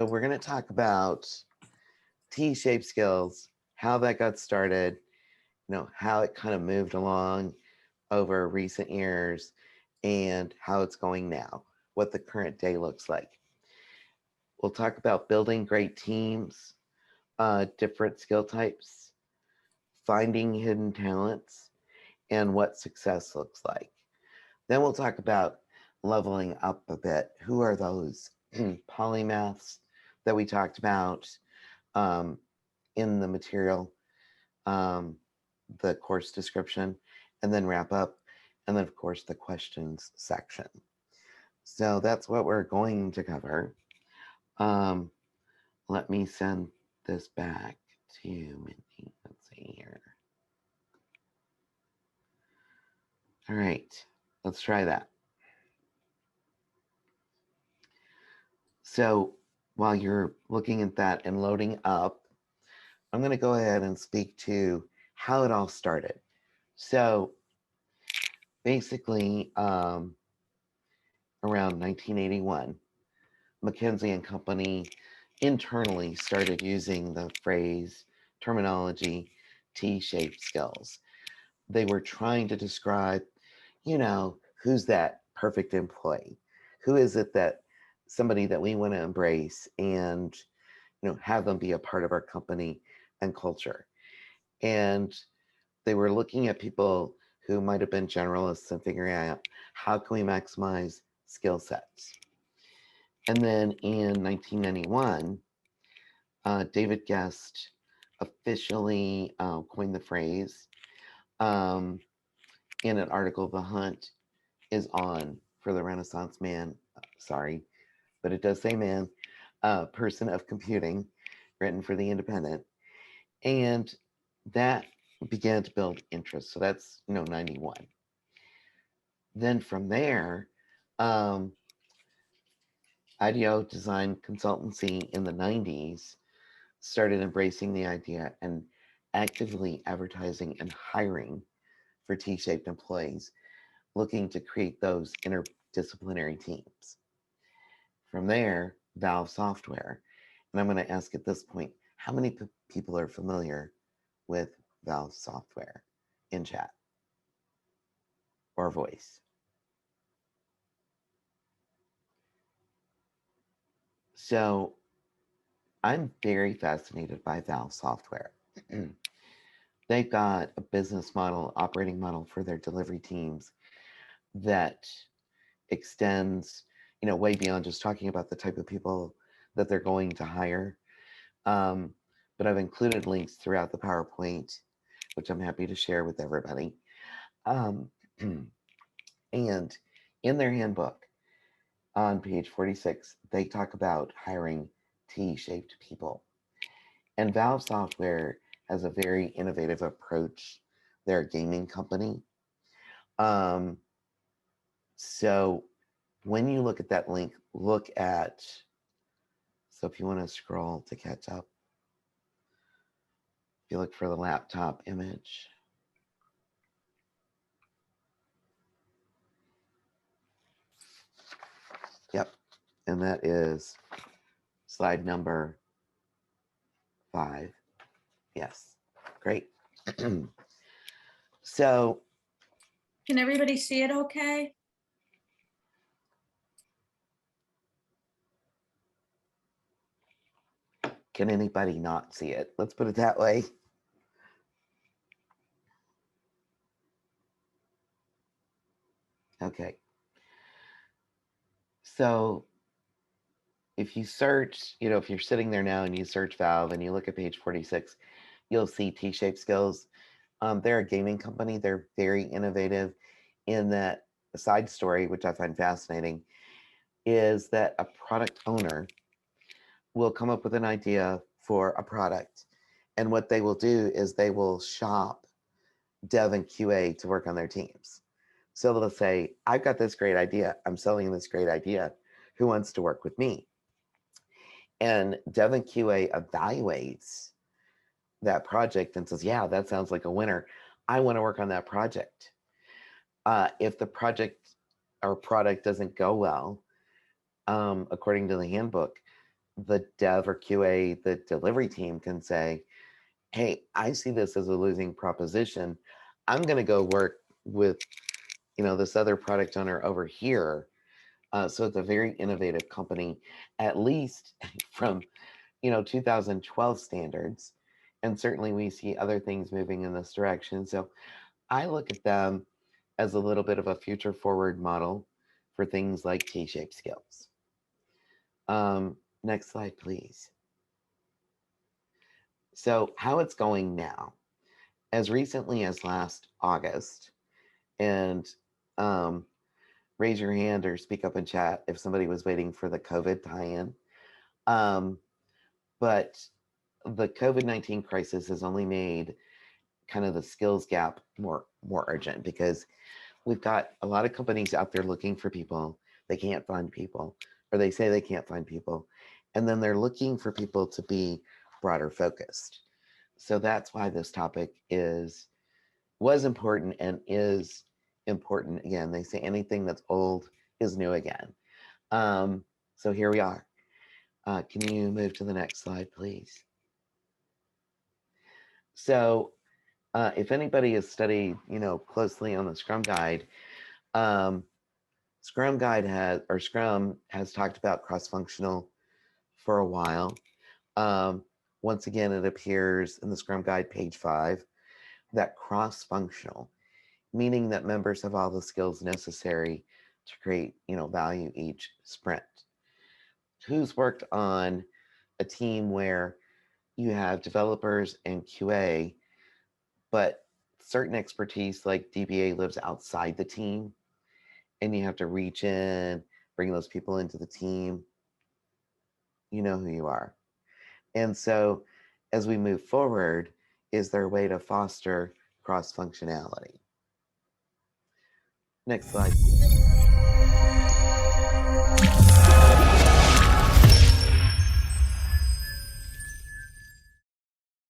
So we're going to talk about T-shaped skills, how that got started, how it kind of moved along over recent years, and how it's going now, what the current day looks like. We'll talk about building great teams, different skill types, finding hidden talents, and what success looks like. Then we'll talk about leveling up a bit. Who are those polymaths that we talked about um, in the material, the course description, and then wrap up, and then, of course, the questions section. So that's what we're going to cover. Let me send this back to Mindy. Let's see here. All right, let's try that. So while you're looking at that and loading up, I'm going to go ahead and speak to how it all started. So basically, around 1981, McKinsey and Company internally started using the phrase terminology T-shaped skills. They were trying to describe, who's that perfect employee? Who is it that somebody that we want to embrace and, have them be a part of our company and culture? And they were looking at people who might have been generalists and figuring out how can we maximize skill sets. And then in 1991, David Guest officially coined the phrase in an article, "The Hunt is on for the Renaissance man," sorry, but it does say man, person of computing, written for The Independent. And that began to build interest. So that's, 91. Then from there, IDEO Design Consultancy in the 90s started embracing the idea and actively advertising and hiring for T-shaped employees, looking to create those interdisciplinary teams. From there, Valve Software. And I'm going to ask at this point, how many people are familiar with Valve Software in chat or voice? So I'm very fascinated by Valve Software. They've got a business model, operating model for their delivery teams that extends, way beyond just talking about the type of people that they're going to hire. But I've included links throughout the PowerPoint, which I'm happy to share with everybody. And in their handbook on page 46, they talk about hiring T-shaped people. And Valve Software has a very innovative approach. They're a gaming company. So when you look at that link, look at, so if you want to scroll to catch up, if you look for the laptop image, yep, and that is slide number 5. Yes, great. So, can everybody see it okay? Can anybody not see it? Let's put it that way. Okay. So if you search, if you're sitting there now and you search Valve and you look at page 46, you'll see T-shaped skills. They're a gaming company. They're very innovative in that. A side story, which I find fascinating, is that a product owner will come up with an idea for a product. And what they will do is they will shop dev and QA to work on their teams. So they'll say, I've got this great idea. I'm selling this great idea. Who wants to work with me? And dev and QA evaluates that project and says, yeah, that sounds like a winner. I want to work on that project. If the project or product doesn't go well, according to the handbook, the dev or QA, the delivery team can say, hey, I see this as a losing proposition. I'm going to go work with, this other product owner over here. So it's a very innovative company, at least from, 2012 standards. And certainly we see other things moving in this direction. So I look at them as a little bit of a future forward model for things like T-shaped skills. Next slide, please. So how it's going now, as recently as last August, and raise your hand or speak up in chat if somebody was waiting for the COVID tie-in. But the COVID-19 crisis has only made kind of the skills gap more urgent, because we've got a lot of companies out there looking for people. They can't find people, or they say they can't find people. And then they're looking for people to be broader focused. So that's why this topic was important and is important again. They say anything that's old is new again. So here we are. Can you move to the next slide, please? So if anybody has studied, closely on the Scrum Guide, Scrum has talked about cross-functional for a while. Once again, it appears in the Scrum Guide, page 5, that cross-functional, meaning that members have all the skills necessary to create, value each sprint. Who's worked on a team where you have developers and QA, but certain expertise like DBA lives outside the team, and you have to reach in, bring those people into the team? You know who you are. And so as we move forward, is there a way to foster cross-functionality? Next slide.